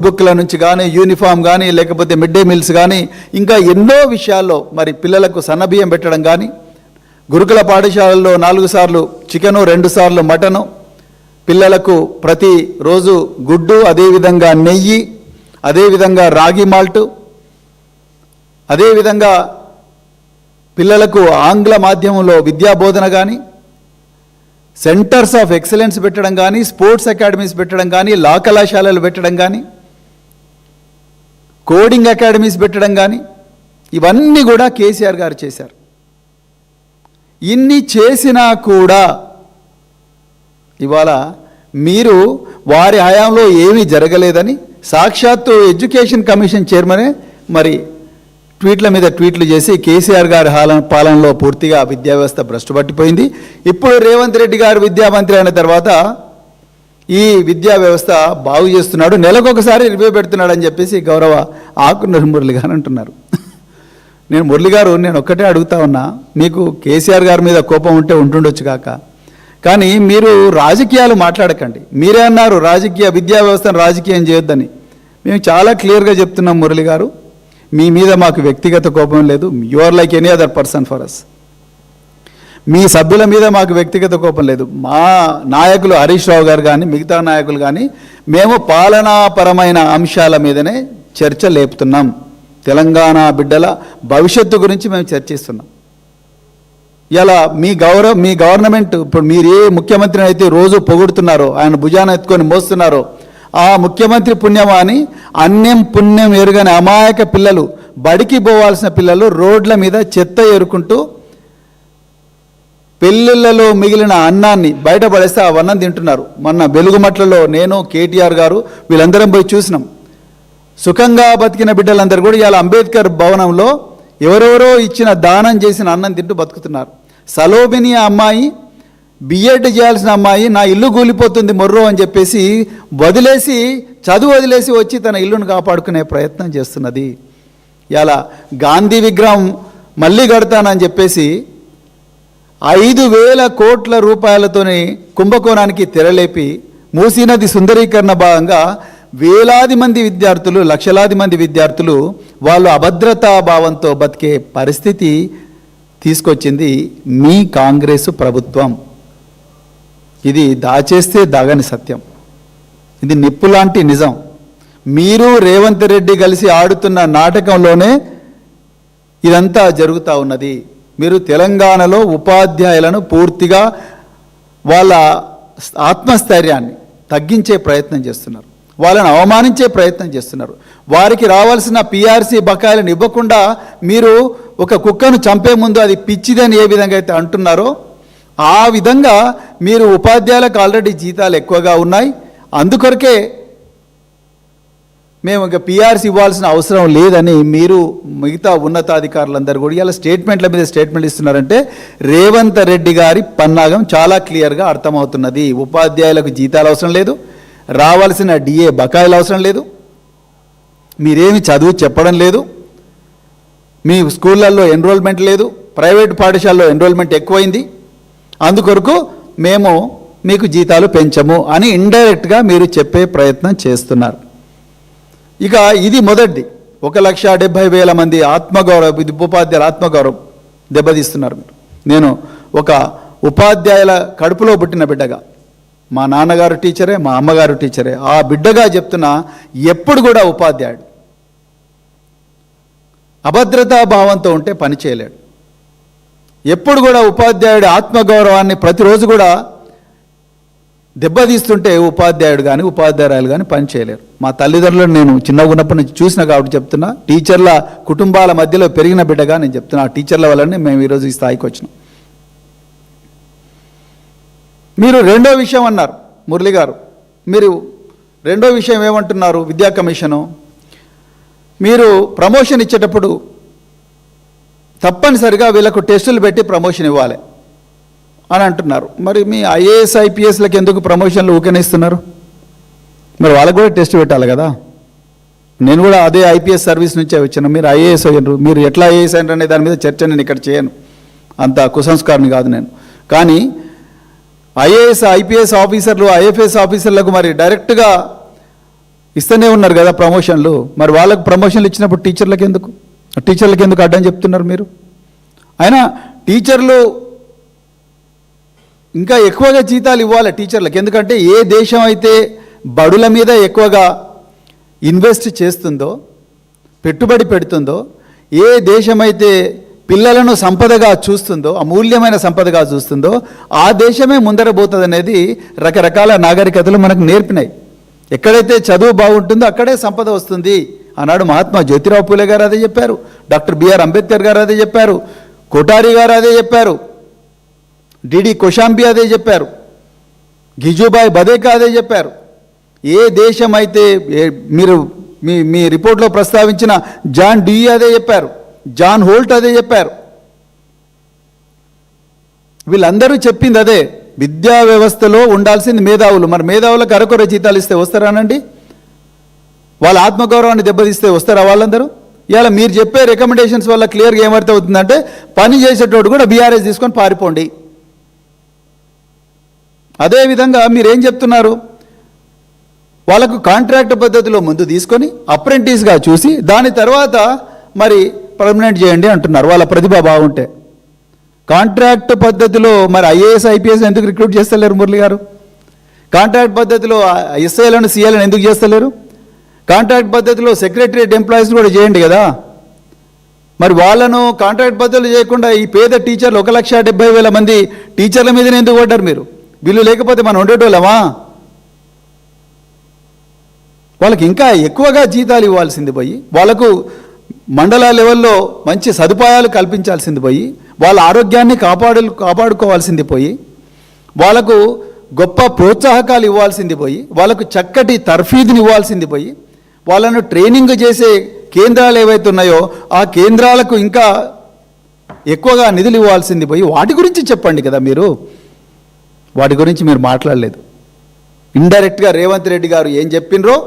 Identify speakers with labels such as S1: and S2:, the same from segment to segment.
S1: బుక్ల నుంచి కానీ యూనిఫామ్ కానీ లేకపోతే మిడ్ డే మీల్స్ కానీ ఇంకా ఎన్నో విషయాల్లో మరి పిల్లలకు సన్నబియ్యం పెట్టడం కానీ గురుకుల పాఠశాలల్లో 4 సార్లు చికెను 2 సార్లు మటను పిల్లలకు ప్రతి రోజు గుడ్డు అదేవిధంగా నెయ్యి అదేవిధంగా రాగి మాల్టు అదేవిధంగా పిల్లలకు ఆంగ్ల మాధ్యమంలో విద్యాబోధన కానీ సెంటర్స్ ఆఫ్ ఎక్సలెన్స్ పెట్టడం కానీ స్పోర్ట్స్ అకాడమీస్ పెట్టడం కానీ లా కళాశాలలు పెట్టడం కానీ కోడింగ్ అకాడమీస్ పెట్టడం కానీ ఇవన్నీ కూడా కేసీఆర్ గారు చేశారు. ఇన్ని చేసినా కూడా ఇవాళ మీరు వారి హయాంలో ఏమీ జరగలేదని సాక్షాత్తు ఎడ్యుకేషన్ కమిషన్ చైర్మనే మరి ట్వీట్ల మీద ట్వీట్లు చేసి కేసీఆర్ గారి పాలనలో పూర్తిగా విద్యా వ్యవస్థ భ్రష్టు పట్టిపోయింది. ఇప్పుడు రేవంత్ రెడ్డి గారు విద్యామంత్రి అయిన తర్వాత ఈ విద్యా వ్యవస్థ బాగు చేస్తున్నాడు, నెలకొకసారి రివ్యూ పెడుతున్నాడు అని చెప్పేసి గౌరవ ఆకునూరి మురళి గారు అంటున్నారు. నేను మురళి గారు నేను ఒక్కటే అడుగుతా ఉన్నా, మీకు కేసీఆర్ గారి మీద కోపం ఉంటే ఉంటుండొచ్చు కాక, కానీ మీరు రాజకీయాలు మాట్లాడకండి. మీరే అన్నారు విద్యా వ్యవస్థను రాజకీయం చేయొద్దని. మేము చాలా క్లియర్గా చెప్తున్నాం మురళి గారు, మీ మీద మాకు వ్యక్తిగత కోపం లేదు. You are like any other person for us. మీ సభ్యుల మీద మాకు వ్యక్తిగత కోపం లేదు. మా నాయకులు హరీష్ రావు గారు కానీ మిగతా నాయకులు కానీ మేము పాలనాపరమైన అంశాల మీదనే చర్చ లేపుతున్నాం. తెలంగాణ బిడ్డల భవిష్యత్తు గురించి మేము చర్చిస్తున్నాం. ఇలా మీ గవర్నమెంట్ ఇప్పుడు మీరు ఏ ముఖ్యమంత్రిని అయితే రోజు పొగుడుతున్నారో, ఆయన భుజాన ఎత్తుకొని మోస్తున్నారో, ఆ ముఖ్యమంత్రి పుణ్యమా అని అన్యం పుణ్యం ఎరుగని అమాయక పిల్లలు, బడికి పోవాల్సిన పిల్లలు రోడ్ల మీద చెత్త ఏరుకుంటూ పెళ్ళిళ్ళలో మిగిలిన అన్నాన్ని బయటపడేస్తే ఆ అన్నం తింటున్నారు. మొన్న వెలుగుమట్లలో నేను కేటీఆర్ గారు వీళ్ళందరం పోయి చూసినాం. సుఖంగా బతికిన బిడ్డలందరూ కూడా ఇవాళ అంబేద్కర్ భవనంలో ఎవరెవరో ఇచ్చిన దానం చేసిన అన్నం తింటూ బతుకుతున్నారు. సలోబిని అమ్మాయి బిఎడ్ చేయాల్సిన అమ్మాయి నా ఇల్లు కూలిపోతుంది మొర్రో అని చెప్పేసి చదువు వదిలేసి వచ్చి తన ఇల్లును కాపాడుకునే ప్రయత్నం చేస్తున్నది. ఇలా గాంధీ విగ్రహం మళ్ళీ కడతానని చెప్పేసి 5,000 కోట్ల రూపాయలతోని కుంభకోణానికి తెరలేపి మూసీనది సుందరీకరణ భాగంగా వేలాది మంది విద్యార్థులు, లక్షలాది మంది విద్యార్థులు వాళ్ళు అభద్రతా భావంతో బతికే పరిస్థితి తీసుకొచ్చింది మీ కాంగ్రెస్ ప్రభుత్వం. ఇది దాచేస్తే దాగని సత్యం, ఇది నిప్పు లాంటి నిజం. మీరు రేవంత్ రెడ్డి కలిసి ఆడుతున్న నాటకంలోనే ఇదంతా జరుగుతూ ఉన్నది. మీరు తెలంగాణలో ఉపాధ్యాయులను పూర్తిగా వాళ్ళ ఆత్మస్థైర్యాన్ని తగ్గించే ప్రయత్నం చేస్తున్నారు, వాళ్ళని అవమానించే ప్రయత్నం చేస్తున్నారు. వారికి రావాల్సిన పిఆర్సీ బకాయిలను ఇవ్వకుండా మీరు ఒక కుక్కను చంపే ముందు అది పిచ్చిదని ఏ విధంగా అయితే అంటున్నారో ఆ విధంగా మీరు ఉపాధ్యాయులకు ఆల్రెడీ జీతాలు ఎక్కువగా ఉన్నాయి, అందుకొరకే మేము ఇంకా పిఆర్సీ ఇవ్వాల్సిన అవసరం లేదని మీరు మిగతా ఉన్నతాధికారులందరూ కూడా ఇలా స్టేట్మెంట్ల మీద స్టేట్మెంట్ ఇస్తున్నారంటే రేవంత్ రెడ్డి గారి పన్నాగం చాలా క్లియర్గా అర్థమవుతున్నది. ఉపాధ్యాయులకు జీతాలు అవసరం లేదు, రావాల్సిన డిఏ బకాయిలు అవసరం లేదు, మీరేమి చదువు చెప్పడం లేదు, మీ స్కూళ్ళల్లో ఎన్రోల్మెంట్ లేదు, ప్రైవేట్ పాఠశాలలో ఎన్రోల్మెంట్ ఎక్కువైంది, అందుకొరకు మేము మీకు జీతాలు పెంచము అని ఇండైరెక్ట్గా మీరు చెప్పే ప్రయత్నం చేస్తున్నారు. ఇక ఇది మొదటిది. 1,70,000 మంది ఆత్మగౌరవ ఉపాధ్యాయుల ఆత్మగౌరవం దెబ్బతీస్తున్నారు. నేను ఒక ఉపాధ్యాయుల కడుపులో పుట్టిన బిడ్డగా, మా నాన్నగారు టీచరే, మా అమ్మగారు టీచరే, ఆ బిడ్డగా చెప్తున్నా, ఎప్పుడు కూడా ఉపాధ్యాయుడు అభద్రతా భావంతో ఉంటే పని చేయలేడు. ఎప్పుడు కూడా ఉపాధ్యాయుడి ఆత్మగౌరవాన్ని ప్రతిరోజు కూడా దెబ్బతీస్తుంటే ఉపాధ్యాయుడు కానీ ఉపాధ్యాయురాలు కానీ పని చేయలేరు. మా తల్లిదండ్రులను నేను చిన్నగా ఉన్నప్పటి నుంచి చూసిన కాబట్టి చెప్తున్నా, టీచర్ల కుటుంబాల మధ్యలో పెరిగిన బిడ్డగా నేను చెప్తున్నా. ఆ టీచర్ల వల్లనే మేము ఈరోజు ఈ స్థాయికి వచ్చినాం. మీరు రెండో విషయం అన్నారు మురళి గారు, మీరు రెండో విషయం ఏమంటున్నారు? విద్యా కమిషను మీరు ప్రమోషన్ ఇచ్చేటప్పుడు తప్పనిసరిగా వీళ్ళకు టెస్టులు పెట్టి ప్రమోషన్ ఇవ్వాలి అని అంటున్నారు. మరి మీ ఐఏఎస్ ఐపీఎస్లకు ఎందుకు ప్రమోషన్లు ఊకనిస్తున్నారు? మరి వాళ్ళకు కూడా టెస్ట్ పెట్టాలి కదా. నేను కూడా అదే ఐపీఎస్ సర్వీస్ నుంచే వచ్చాను, మీరు ఐఏఎస్ అయ్యారు. మీరు ఎట్లా ఐఏఎస్ అయ్యారు అనే దాని మీద చర్చ నేను ఇక్కడ చేయను, అంత కుసంస్కారం కాదు నేను. కానీ ఐఏఎస్ ఐపీఎస్ ఆఫీసర్లు ఐఎఫ్ఎస్ ఆఫీసర్లకు మరి డైరెక్ట్గా ఇస్తూనే ఉన్నారు కదా ప్రమోషన్లు. మరి వాళ్ళకు ప్రమోషన్లు ఇచ్చినప్పుడు టీచర్లకు ఎందుకు అడ్డం చెప్తున్నారు మీరు? అయినా టీచర్లు ఇంకా ఎక్కువగా జీతాలు ఇవ్వాలి టీచర్లకు. ఎందుకంటే ఏ దేశం అయితే బడుల మీద ఎక్కువగా ఇన్వెస్ట్ చేస్తుందో, పెట్టుబడి పెడుతుందో, ఏ దేశమైతే పిల్లలను సంపదగా చూస్తుందో, అమూల్యమైన సంపదగా చూస్తుందో, ఆ దేశమే ముందరబోతుంది అనేది రకరకాల నాగరికతలు మనకు నేర్పినాయి. ఎక్కడైతే చదువు బాగుంటుందో అక్కడే సంపద వస్తుంది ఆనాడు మహాత్మా జ్యోతిరావు పూలే గారు అదే చెప్పారు, డాక్టర్ బిఆర్ అంబేద్కర్ గారు అదే చెప్పారు, కోఠారి గారు అదే చెప్పారు, డిడి కోశాంబి అదే చెప్పారు, గిజుబాయ్ బదేకా అదే చెప్పారు. ఏ దేశం అయితే మీరు మీ రిపోర్ట్లో ప్రస్తావించిన జాన్ డ్యూయి అదే చెప్పారు, జాన్ హోల్ట్ అదే చెప్పారు. వీళ్ళందరూ చెప్పింది అదే. విద్యా వ్యవస్థలో ఉండాల్సింది మేధావులు. మరి మేధావులకు అరకొర జీతాలు ఇస్తే వస్తారానండి? వాళ్ళ ఆత్మగౌరవాన్ని దెబ్బతీస్తే వస్తారా వాళ్ళందరూ? ఇలా మీరు చెప్పే రికమెండేషన్స్ వల్ల క్లియర్గా ఏమర్థం అవుతుందంటే పని చేసేటోడు కూడా బీఆర్ఎస్ తీసుకొని పారిపోండి. అదేవిధంగా మీరేం చెప్తున్నారు? వాళ్ళకు కాంట్రాక్ట్ పద్ధతిలో ముందు తీసుకొని అప్రెంటిస్గా చూసి దాని తర్వాత మరి పర్మనెంట్ చేయండి అంటున్నారు వాళ్ళ ప్రతిభ బాగుంటే. కాంట్రాక్ట్ పద్ధతిలో మరి ఐఏఎస్ ఐపీఎస్ ఎందుకు రిక్రూట్ చేస్తలేరు మురళి గారు? కాంట్రాక్ట్ పద్ధతిలో ఎస్ఐలను సిఐలను ఎందుకు చేస్తలేరు? కాంట్రాక్ట్ పద్ధతిలో సెక్రటరియట్ ఎంప్లాయీస్ కూడా చేయండి కదా. మరి వాళ్ళను కాంట్రాక్ట్ పద్ధతులు చేయకుండా ఈ పేద టీచర్లు 1,70,000 మంది టీచర్ల మీదనే ఎందుకు పడ్డారు మీరు? వీళ్ళు లేకపోతే మనం ఉండేటోళ్ళమా? వాళ్ళకి ఇంకా ఎక్కువగా జీతాలు ఇవ్వాల్సింది పోయి, వాళ్ళకు మండల లెవెల్లో మంచి సదుపాయాలు కల్పించాల్సింది పోయి, వాళ్ళ ఆరోగ్యాన్ని కాపాడుకోవాల్సింది పోయి, వాళ్ళకు గొప్ప ప్రోత్సాహకాలు ఇవ్వాల్సింది పోయి, వాళ్ళకు చక్కటి తర్ఫీదుని ఇవ్వాల్సింది పోయి, వాళ్ళను ట్రైనింగ్ చేసే కేంద్రాలు ఏవైతే ఉన్నాయో ఆ కేంద్రాలకు ఇంకా ఎక్కువగా నిధులు ఇవ్వాల్సింది పోయి, వాటి గురించి చెప్పండి కదా మీరు. వాటి గురించి మీరు మాట్లాడలేదు. ఇండైరెక్ట్గా రేవంత్ రెడ్డి గారు ఏం చెప్పినరో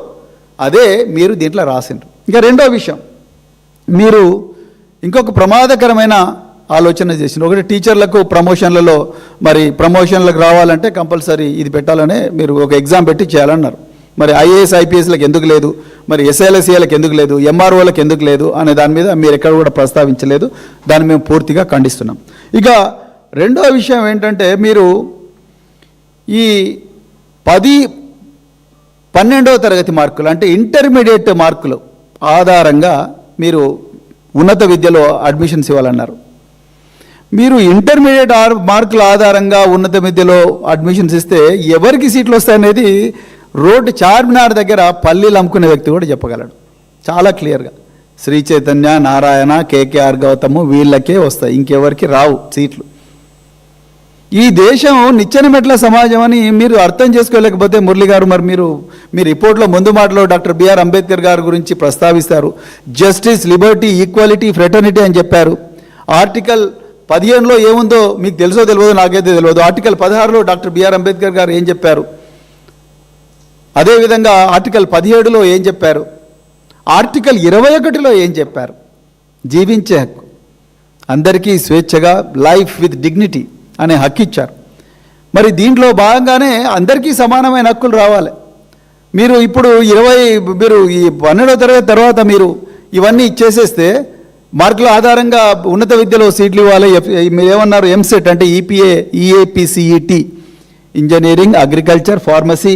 S1: అదే మీరు దీంట్లో రాసిండ్రు. ఇంకా రెండో విషయం, మీరు ఇంకొక ప్రమాదకరమైన ఆలోచన చేసిండ్రు. ఒకటి టీచర్లకు ప్రమోషన్లలో మరి ప్రమోషన్లకు రావాలంటే కంపల్సరీ ఇది పెట్టాలనే మీరు ఒక ఎగ్జామ్ పెట్టి చేయాలన్నారు. మరి ఐఏఎస్ ఐపీఎస్లకు ఎందుకు లేదు, మరి ఎస్ఐఎల్సీలకు ఎందుకు లేదు, ఎంఆర్ఓలకు ఎందుకు లేదు అనే దాని మీద మీరు ఎక్కడ కూడా ప్రస్తావించలేదు. దాన్ని మేము పూర్తిగా ఖండిస్తున్నాం. ఇక రెండో విషయం ఏంటంటే మీరు ఈ 10-12వ తరగతి మార్కులు అంటే ఇంటర్మీడియట్ మార్కులు ఆధారంగా మీరు ఉన్నత విద్యలో అడ్మిషన్స్ ఇవ్వాలన్నారు. మీరు ఇంటర్మీడియట్ మార్కుల ఆధారంగా ఉన్నత విద్యలో అడ్మిషన్స్ ఇస్తే ఎవరికి సీట్లు వస్తాయనేది రోడ్డు చార్మినార్ దగ్గర పల్లీలు అమ్ముకునే వ్యక్తి కూడా చెప్పగలడు చాలా క్లియర్గా. శ్రీ చైతన్య, నారాయణ, కేకేఆర్ గౌతమ్ వీళ్ళకే వస్తాయి, ఇంకెవరికి రావు సీట్లు. ఈ దేశం నిచ్చెన మెట్ల సమాజం అని మీరు అర్థం చేసుకోలేకపోతే మురళి గారు, మరి మీ రిపోర్ట్లో ముందు మాటలో డాక్టర్ బిఆర్ అంబేద్కర్ గారి గురించి ప్రస్తావిస్తారు. జస్టిస్, లిబర్టీ, ఈక్వాలిటీ, ఫ్రెటర్నిటీ అని చెప్పారు. ఆర్టికల్ 15లో ఏముందో మీకు తెలుసో తెలియదు, నాకైతే తెలియదు. ఆర్టికల్ 16లో డాక్టర్ బిఆర్ అంబేద్కర్ గారు ఏం చెప్పారు, అదేవిధంగా ఆర్టికల్ 17లో ఏం చెప్పారు, ఆర్టికల్ 21లో ఏం చెప్పారు? జీవించే హక్కు, అందరికీ స్వేచ్ఛగా లైఫ్ విత్ డిగ్నిటీ అనే హక్కు ఇచ్చారు. మరి దీంట్లో భాగంగానే అందరికీ సమానమైన హక్కులు రావాలి. మీరు ఇప్పుడు మీరు ఈ 12వ తరగతి తర్వాత మీరు ఇవన్నీ ఇచ్చేసేస్తే మార్కుల ఆధారంగా ఉన్నత విద్యలో సీట్లు ఇవ్వాలి. మీరు ఏమన్నారు, ఎంసెట్ అంటే ఈపీఏ, EAPCET, engineering, agriculture, pharmacy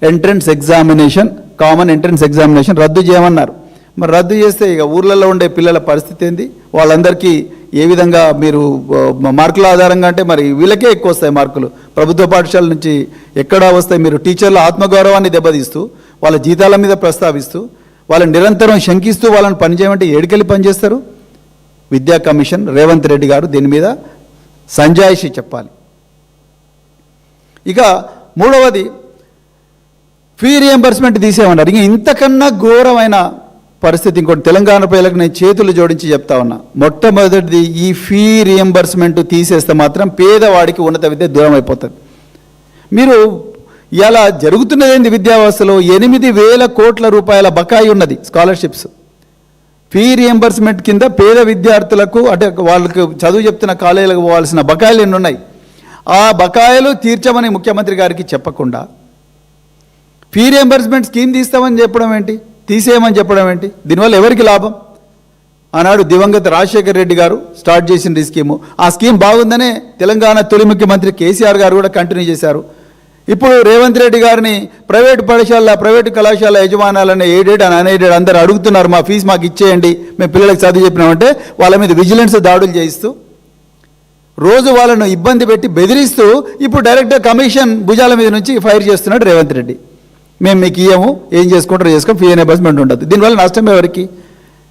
S1: entrance examination, common entrance examination రద్దు చేయమన్నారు. మరి రద్దు చేస్తే ఇక ఊర్లలో ఉండే పిల్లల పరిస్థితి ఏంది? వాళ్ళందరికీ ఏ విధంగా మీరు మార్కుల ఆధారంగా అంటే మరి వీళ్ళకే ఎక్కువ వస్తాయి మార్కులు, ప్రభుత్వ పాఠశాల నుంచి ఎక్కడా వస్తాయి? మీరు టీచర్ల ఆత్మగౌరవాన్ని దెబ్బతీస్తూ, వాళ్ళ జీతాల మీద ప్రస్తావిస్తూ, వాళ్ళని నిరంతరం శంకిస్తూ వాళ్ళని పనిచేయమంటే ఏడికెళ్ళి పనిచేస్తారు? విద్యా కమిషన్, రేవంత్ రెడ్డి గారు దీని మీద సంజాయిషి చెప్పాలి. ఇక మూడవది ఫీ రియంబర్స్మెంట్ తీసేమన్నారు. ఇంక ఇంతకన్నా ఘోరమైన పరిస్థితి ఇంకోటి తెలంగాణ ప్రజలకు నేను చేతులు జోడించి చెప్తా ఉన్నా. మొట్టమొదటిది ఈ ఫీ రియంబర్స్మెంట్ తీసేస్తే మాత్రం పేదవాడికి ఉన్నత విద్య దూరం అయిపోతుంది. మీరు ఇలా జరుగుతున్నదేంది విద్యా వ్యవస్థలో 8,000 కోట్ల రూపాయల బకాయి ఉన్నది స్కాలర్షిప్స్. ఫీ రియంబర్స్మెంట్ కింద పేద విద్యార్థులకు అంటే వాళ్ళకు చదువు చెప్తున్న కాలేజీలకు పోవాల్సిన బకాయిలు ఎన్ని ఉన్నాయి, ఆ బకాయిలు తీర్చమని ముఖ్యమంత్రి గారికి చెప్పకుండా ఫీ రియంబర్స్మెంట్ స్కీమ్ తీస్తామని చెప్పడం ఏంటి, తీసేయమని చెప్పడం ఏంటి? దీనివల్ల ఎవరికి లాభం? ఆనాడు దివంగత రాజశేఖర రెడ్డి గారు స్టార్ట్ చేసిన ఈ స్కీము, ఆ స్కీమ్ బాగుందనే తెలంగాణ తొలి ముఖ్యమంత్రి కేసీఆర్ గారు కూడా కంటిన్యూ చేశారు. ఇప్పుడు రేవంత్ రెడ్డి గారిని ప్రైవేటు పాఠశాల ప్రైవేటు కళాశాల యజమానాలని ఎయిడెడ్ అని అన్ఎయిడెడ్ అందరూ అడుగుతున్నారు, మా ఫీజు మాకు ఇచ్చేయండి, మేము పిల్లలకు చదువు చెప్పినామంటే వాళ్ళ మీద విజిలెన్స్ దాడులు చేయిస్తూ రోజు వాళ్ళను ఇబ్బంది పెట్టి బెదిరిస్తూ ఇప్పుడు డైరెక్ట్గా కమిషన్ భుజాల మీద నుంచి ఫైర్ చేస్తున్నాడు రేవంత్ రెడ్డి. మేము మీకు ఇయ్యము, ఏం చేసుకుంటారో చేసుకో, ఫీ రియంబర్స్మెంట్ ఉండదు. దీనివల్ల నష్టం ఎవరికి?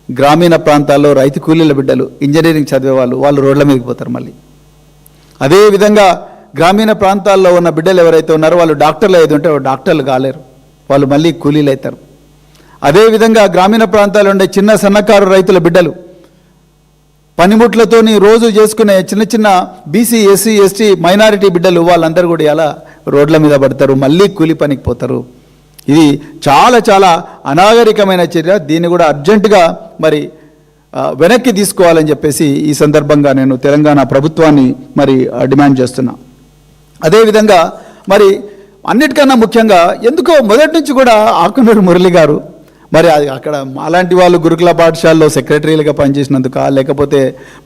S1: గ్రామీణ ప్రాంతాల్లో రైతు కూలీల బిడ్డలు, ఇంజనీరింగ్ చదివే వాళ్ళు రోడ్ల మీదకి పోతారు. మళ్ళీ అదేవిధంగా గ్రామీణ ప్రాంతాల్లో ఉన్న బిడ్డలు ఎవరైతే ఉన్నారో వాళ్ళు డాక్టర్లు అయితే ఉంటే డాక్టర్లు కాలేరు, వాళ్ళు మళ్ళీ కూలీలు అవుతారు. అదేవిధంగా గ్రామీణ ప్రాంతాల్లో ఉండే చిన్న సన్నకారు రైతుల బిడ్డలు పనిముట్లతోని రోజు చేసుకునే చిన్న చిన్న బీసీ ఎస్సీ ఎస్టీ మైనారిటీ బిడ్డలు వాళ్ళందరూ కూడా ఇలా రోడ్ల మీద పడతారు, మళ్ళీ కూలి పనికి పోతారు. ఇది చాలా చాలా అనాగరికమైన చర్య. దీన్ని కూడా అర్జెంటుగా మరి వెనక్కి తీసుకోవాలని చెప్పేసి ఈ సందర్భంగా నేను తెలంగాణ ప్రభుత్వాన్ని మరి డిమాండ్ చేస్తున్నా. అదేవిధంగా మరి అన్నిటికన్నా ముఖ్యంగా ఎందుకో మొదటి నుంచి కూడా ఆకునూరు మురళి గారు మరి అక్కడ అలాంటి వాళ్ళు గురుకుల పాఠశాలలో సెక్రటరీలుగా పనిచేసినందుక, లేకపోతే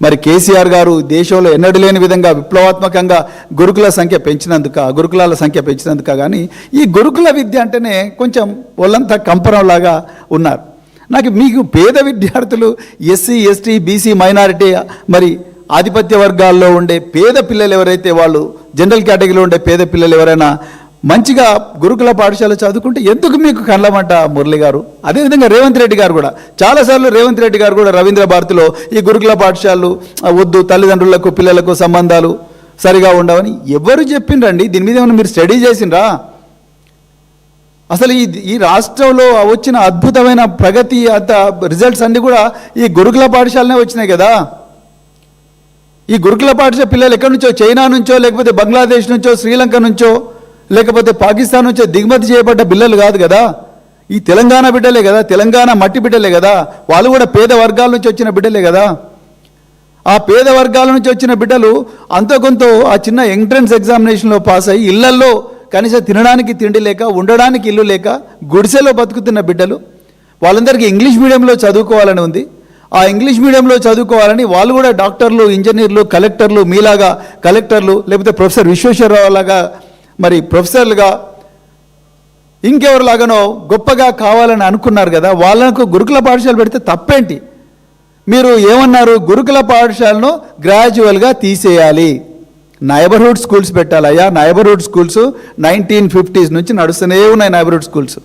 S1: మరి కేసీఆర్ గారు దేశంలో ఎన్నడూ లేని విధంగా విప్లవాత్మకంగా గురుకులాల సంఖ్య పెంచినందుక కానీ ఈ గురుకుల విద్య అంటేనే కొంచెం వాళ్ళంతా కంపరంలాగా ఉన్నారు. మీకు పేద విద్యార్థులు ఎస్సీ ఎస్టీ బీసీ మైనారిటీ మరి ఆధిపత్య వర్గాల్లో ఉండే పేద పిల్లలు ఎవరైతే వాళ్ళు జనరల్ కేటగిరీలో ఉండే పేద పిల్లలు ఎవరైనా మంచిగా గురుకుల పాఠశాల చదువుకుంటే ఎందుకు మీకు కళ్ళమంట మురళి గారు? అదేవిధంగా రేవంత్ రెడ్డి గారు కూడా చాలాసార్లు రవీంద్ర భారతిలో ఈ గురుకుల పాఠశాలలు వద్దు, తల్లిదండ్రులకు పిల్లలకు సంబంధాలు సరిగా ఉండవని ఎవరు చెప్పిండ్రండి? దీని మీద ఏమైనా మీరు స్టడీ చేసిండ్రా? అసలు ఈ రాష్ట్రంలో వచ్చిన అద్భుతమైన ప్రగతి అంత రిజల్ట్స్ అన్నీ కూడా ఈ గురుకుల పాఠశాలనే వచ్చినాయి కదా. ఈ గురుకుల పాఠశాల పిల్లలు ఎక్కడి నుంచో, చైనా నుంచో, లేకపోతే బంగ్లాదేశ్ నుంచో, శ్రీలంక నుంచో, లేకపోతే పాకిస్తాన్ నుంచో దిగుమతి చేయబడ్డ బిడ్డలు కాదు కదా. ఈ తెలంగాణ బిడ్డలే కదా, తెలంగాణ మట్టి బిడ్డలే కదా, వాళ్ళు కూడా పేద వర్గాల నుంచి వచ్చిన బిడ్డలే కదా. ఆ పేద వర్గాల నుంచి వచ్చిన బిడ్డలు అంతో కొంత ఆ చిన్న ఎంట్రన్స్ ఎగ్జామినేషన్లో పాస్ అయ్యి ఇళ్లల్లో కనీసం తినడానికి తిండి లేక, ఉండడానికి ఇల్లు లేక, గుడిసెలో బతుకుతున్న బిడ్డలు, వాళ్ళందరికీ ఇంగ్లీష్ మీడియంలో చదువుకోవాలని ఉంది. ఆ ఇంగ్లీష్ మీడియంలో చదువుకోవాలని వాళ్ళు కూడా డాక్టర్లు, ఇంజనీర్లు, కలెక్టర్లు, మీలాగా కలెక్టర్లు, లేకపోతే ప్రొఫెసర్ విశ్వేశ్వరరావు లాగా మరి ప్రొఫెసర్లుగా ఇంకెవరిలాగానో గొప్పగా కావాలని అనుకున్నారు కదా. వాళ్ళకు గురుకుల పాఠశాల పెడితే తప్పేంటి? మీరు ఏమన్నారు? గురుకుల పాఠశాలను గ్రాడ్యువల్గా తీసేయాలి, నైబర్హుడ్ స్కూల్స్ పెట్టాలయ్యా. నైబర్హుడ్ స్కూల్స్ 1950s నుంచి నడుస్తూనే ఉన్నాయి. నైబర్హుడ్ స్కూల్స్,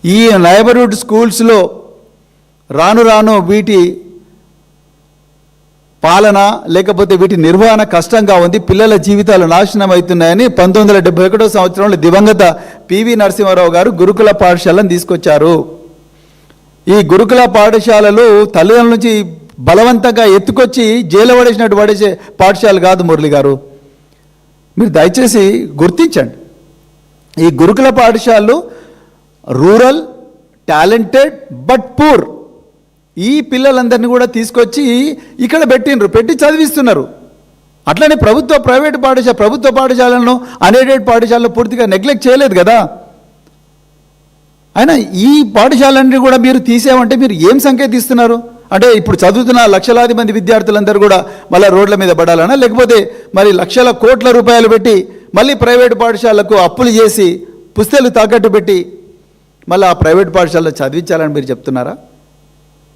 S1: ఈ నైబర్హుడ్ స్కూల్స్లో రాను రాను వీటి పాలన లేకపోతే వీటి నిర్వహణ కష్టంగా ఉంది, పిల్లల జీవితాలు నాశనం అవుతున్నాయని 1971 సంవత్సరంలో దివంగత పివి నరసింహారావు గారు గురుకుల పాఠశాలను తీసుకొచ్చారు. ఈ గురుకుల పాఠశాలలు తల్లిదండ్రుల నుంచి బలవంతంగా ఎత్తుకొచ్చి జైలు పడేసే పాఠశాల కాదు మురళి గారు. మీరు దయచేసి గుర్తించండి, ఈ గురుకుల పాఠశాలలు రూరల్, టాలెంటెడ్ బట్ పూర్ ఈ పిల్లలందరినీ కూడా తీసుకొచ్చి ఇక్కడ పెట్టి చదివిస్తున్నారు. అట్లనే ప్రభుత్వ పాఠశాలను అన్ఎయిడెడ్ పాఠశాలను పూర్తిగా నెగ్లెక్ట్ చేయలేదు కదా. అయినా ఈ పాఠశాలన్నీ కూడా మీరు తీసేమంటే మీరు ఏం సంకేతం ఇస్తున్నారు? అంటే ఇప్పుడు చదువుతున్న లక్షలాది మంది విద్యార్థులందరూ కూడా మళ్ళీ రోడ్ల మీద పడాలనా, లేకపోతే మరి లక్షల కోట్ల రూపాయలు పెట్టి మళ్ళీ ప్రైవేటు పాఠశాలకు అప్పులు చేసి పుస్తకాలు తాకట్టు పెట్టి మళ్ళీ ఆ ప్రైవేట్ పాఠశాలలో చదివించాలని మీరు చెప్తున్నారా?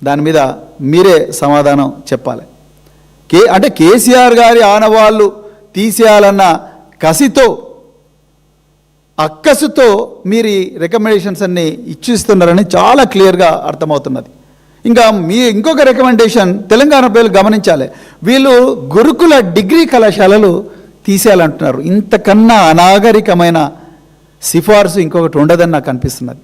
S1: దాని మీద మీరే సమాధానం చెప్పాలి. అంటే కేసీఆర్ గారి ఆనవాళ్ళు తీసేయాలన్న కసితో, అక్కసుతో మీరు ఈ రికమెండేషన్స్ అన్ని ఇచ్చిస్తున్నారని చాలా క్లియర్గా అర్థమవుతున్నది. ఇంకొక రికమెండేషన్ తెలంగాణ ప్రజలు గమనించాలి, వీళ్ళు గురుకుల డిగ్రీ కళాశాలలు తీసేయాలంటున్నారు. ఇంతకన్నా అనాగరికమైన సిఫార్సు ఇంకొకటి ఉండదని నాకు అనిపిస్తున్నది.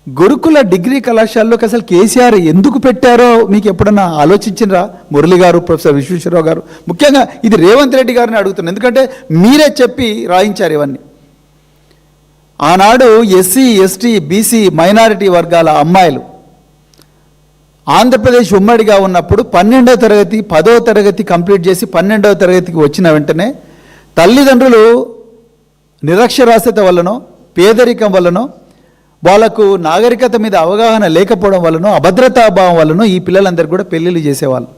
S1: గురుకుల డిగ్రీ కళాశాలలోకి అసలు కేసీఆర్ ఎందుకు పెట్టారో మీకు ఎప్పుడన్నా ఆలోచించినరా? మురళి గారు, ప్రొఫెసర్ విశ్వేశ్వరరావు గారు, ముఖ్యంగా ఇది రేవంత్ రెడ్డి గారిని అడుగుతున్నాను, ఎందుకంటే మీరే చెప్పి రాయించారు ఇవన్నీ. ఆనాడు ఎస్సీ ఎస్టీ బీసీ మైనారిటీ వర్గాల అమ్మాయిలు ఆంధ్రప్రదేశ్ ఉమ్మడిగా ఉన్నప్పుడు 12వ తరగతి 10వ తరగతి కంప్లీట్ చేసి 12వ తరగతికి వచ్చిన వెంటనే తల్లిదండ్రులు నిరక్షరాస్యత వల్లనో పేదరికం వల్లనో వాళ్ళకు నాగరికత మీద అవగాహన లేకపోవడం వలన, అభద్రతాభావం వలన ఈ పిల్లలందరూ కూడా పెళ్ళిళ్ళు చేసేవాళ్ళు.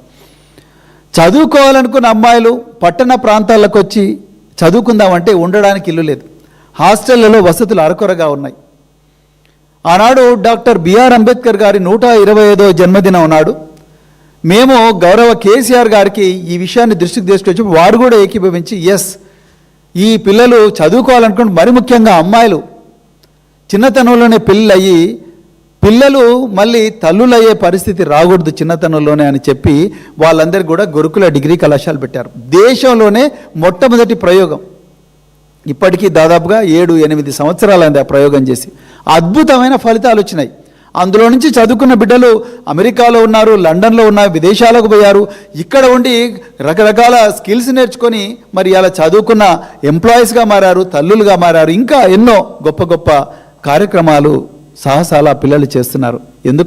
S1: చదువుకోవాలనుకున్న అమ్మాయిలు పట్టణ ప్రాంతాలకు వచ్చి చదువుకుందామంటే ఉండడానికి ఇల్లు లేదు. హాస్టళ్లలో వసతులు అరకొరగా ఉన్నాయి. ఆనాడు డాక్టర్ బిఆర్ అంబేద్కర్ గారి 125వ జన్మదినం నాడు మేము గౌరవ కేసీఆర్ గారికి ఈ విషయాన్ని దృష్టికి తీసుకొచ్చి వారు కూడా ఏకీభవించి ఎస్, ఈ పిల్లలు చదువుకోవాలనుకుంటే మరి ముఖ్యంగా అమ్మాయిలు చిన్నతనంలోనే పెళ్ళి పిల్లలు మళ్ళీ తల్లులయ్యే పరిస్థితి రాకూడదు చిన్నతనంలోనే అని చెప్పి వాళ్ళందరికీ కూడా గురుకుల డిగ్రీ కళాశాల పెట్టారు. దేశంలోనే మొట్టమొదటి ప్రయోగం. ఇప్పటికీ దాదాపుగా 7-8 సంవత్సరాలైంది ఆ ప్రయోగం చేసి. అద్భుతమైన ఫలితాలు వచ్చినాయి. అందులో నుంచి చదువుకున్న బిడ్డలు అమెరికాలో ఉన్నారు, లండన్లో ఉన్నారు, విదేశాలకు పోయారు. ఇక్కడ ఉండి రకరకాల స్కిల్స్ నేర్చుకొని మరి అలా చదువుకున్న ఎంప్లాయీస్గా మారారు, తల్లులుగా మారారు. ఇంకా ఎన్నో గొప్ప గొప్ప కార్యక్రమాలు సాహసాల పిల్లలు చేస్తున్నారు. ఎందుకు